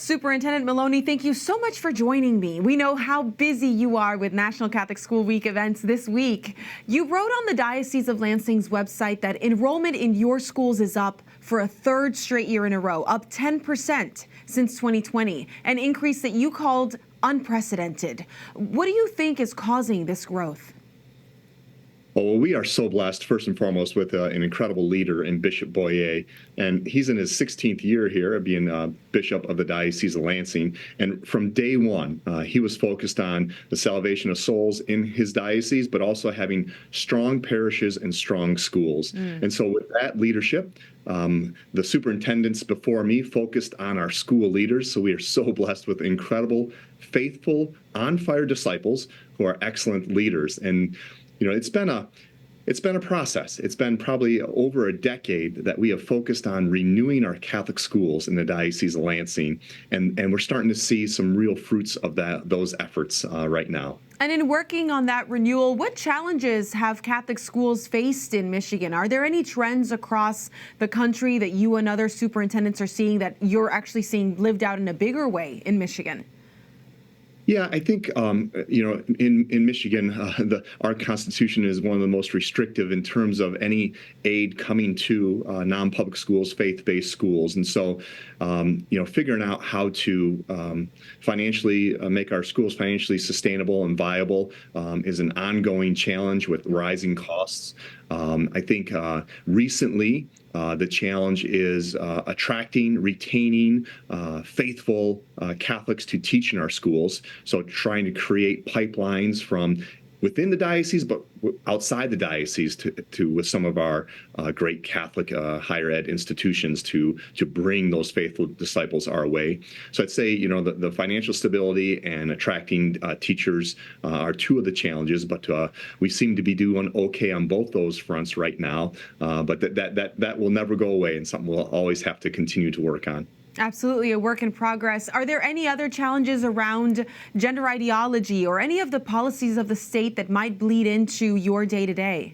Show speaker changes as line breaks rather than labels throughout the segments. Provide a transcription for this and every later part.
Superintendent Maloney, thank you so much for joining me. We know how busy you are with National Catholic School Week events this week. You wrote on the Diocese of Lansing's website that enrollment in your schools is up for a third straight year in a row, up 10% since 2020, an increase that you called unprecedented. What do you think is causing this growth?
Well, we are so blessed, first and foremost, with an incredible leader in Bishop Boyer. And he's in his 16th year here of being Bishop of the Diocese of Lansing. And from day one, he was focused on the salvation of souls in his diocese, but also having strong parishes and strong schools. And so with that leadership, the superintendents before me focused on our school leaders. So we are so blessed with incredible, faithful, on-fire disciples who are excellent leaders. And you know, it's been a process. It's been probably over a decade that we have focused on renewing our Catholic schools in the Diocese of Lansing, and we're starting to see some real fruits of those efforts right now.
And in working on that renewal, what challenges have Catholic schools faced in Michigan? Are there any trends across the country that you and other superintendents are seeing that you're actually seeing lived out in a bigger way in Michigan?
Yeah, I think, in Michigan, our Constitution is one of the most restrictive in terms of any aid coming to non-public schools, faith-based schools. And so, figuring out how to financially make our schools financially sustainable and viable is an ongoing challenge with rising costs. I think recently, the challenge is attracting, retaining faithful Catholics to teach in our schools. So trying to create pipelines from within the diocese, but outside the diocese to with some of our great Catholic higher ed institutions to bring those faithful disciples our way. So I'd say, the financial stability and attracting teachers are two of the challenges, but we seem to be doing okay on both those fronts right now. But that will never go away and something we'll always have to continue to work on.
Absolutely, a work in progress. Are there any other challenges around gender ideology or any of the policies of the state that might bleed into your day-to-day?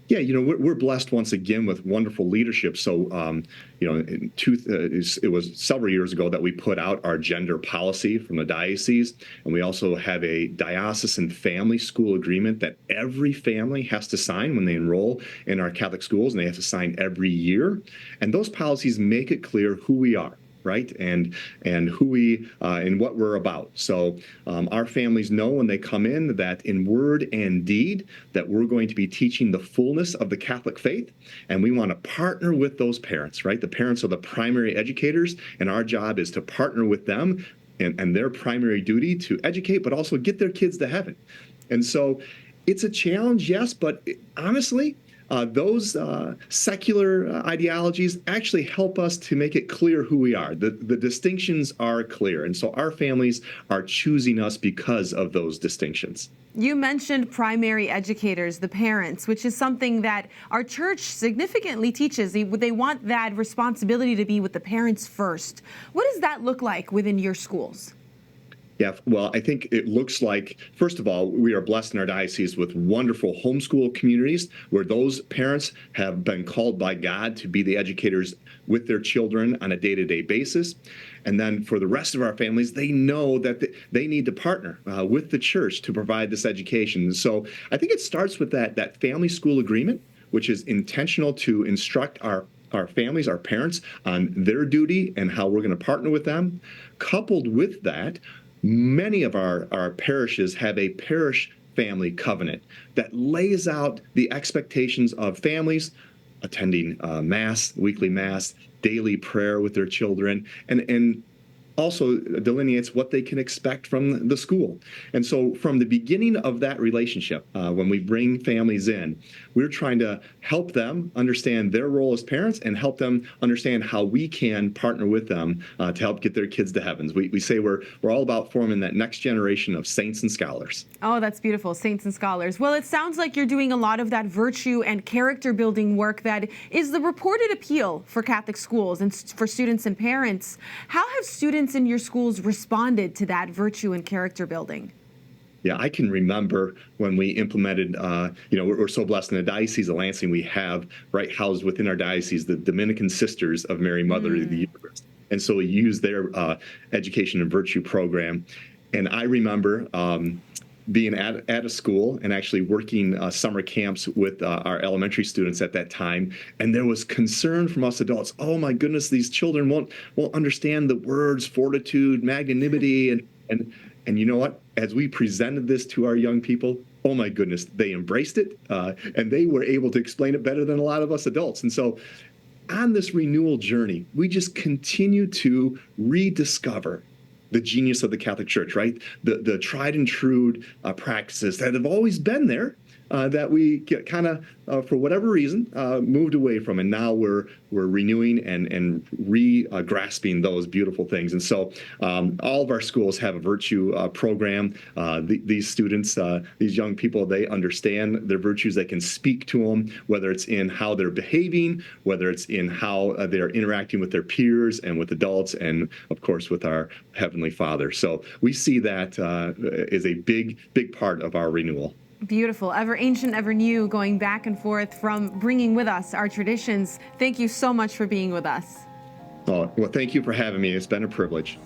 Yeah, we're blessed once again with wonderful leadership. So, it was several years ago that we put out our gender policy from the diocese, and we also have a diocesan family school agreement that every family has to sign when they enroll in our Catholic schools, and they have to sign every year. And those policies make it clear who we are, right? And who we and what we're about. So our families know when they come in that in word and deed that we're going to be teaching the fullness of the Catholic faith, and we want to partner with those parents, right? The parents are the primary educators, and our job is to partner with them and their primary duty to educate, but also get their kids to heaven. And so it's a challenge, yes, but honestly, those secular ideologies actually help us to make it clear who we are. The distinctions are clear, and so our families are choosing us because of those distinctions.
You mentioned primary educators, the parents, which is something that our church significantly teaches. They want that responsibility to be with the parents first. What does that look like within your schools?
Yeah, well, I think it looks like, first of all, we are blessed in our diocese with wonderful homeschool communities where those parents have been called by God to be the educators with their children on a day-to-day basis. And then for the rest of our families, they know that they need to partner with the church to provide this education. So I think it starts with that family school agreement, which is intentional to instruct our families, our parents, on their duty and how we're going to partner with them. Coupled with that, many of our parishes have a parish family covenant that lays out the expectations of families attending Mass, weekly Mass, daily prayer with their children, and also delineates what they can expect from the school. And so from the beginning of that relationship, when we bring families in, we're trying to help them understand their role as parents and help them understand how we can partner with them to help get their kids to heavens. We say we're all about forming that next generation of saints and scholars.
Oh, that's beautiful, saints and scholars. Well, it sounds like you're doing a lot of that virtue and character building work that is the reported appeal for Catholic schools and for students and parents. How have students in your schools responded to that virtue and character building?
Yeah, I can remember when we implemented, we're so blessed in the Diocese of Lansing, we have right housed within our diocese the Dominican Sisters of Mary Mother of the Eucharist. And so we use their education and virtue program. And I remember being at a school and actually working summer camps with our elementary students at that time. And there was concern from us adults. Oh my goodness, these children won't understand the words fortitude, magnanimity. And you know what? As we presented this to our young people, oh my goodness, they embraced it. And they were able to explain it better than a lot of us adults. And so on this renewal journey, we just continue to rediscover the genius of the Catholic Church, right? The tried and true practices that have always been there, that we get kind of, for whatever reason, moved away from. And now we're renewing and grasping those beautiful things. And so all of our schools have a virtue program. These students, these young people, they understand their virtues. They can speak to them, whether it's in how they're behaving, whether it's in how they're interacting with their peers and with adults, and of course with our Heavenly Father. So we see that is a big part of our renewal.
Beautiful. Ever ancient, ever new, going back and forth from bringing with us our traditions. Thank you so much for being with us.
Oh, well, thank you for having me. It's been a privilege.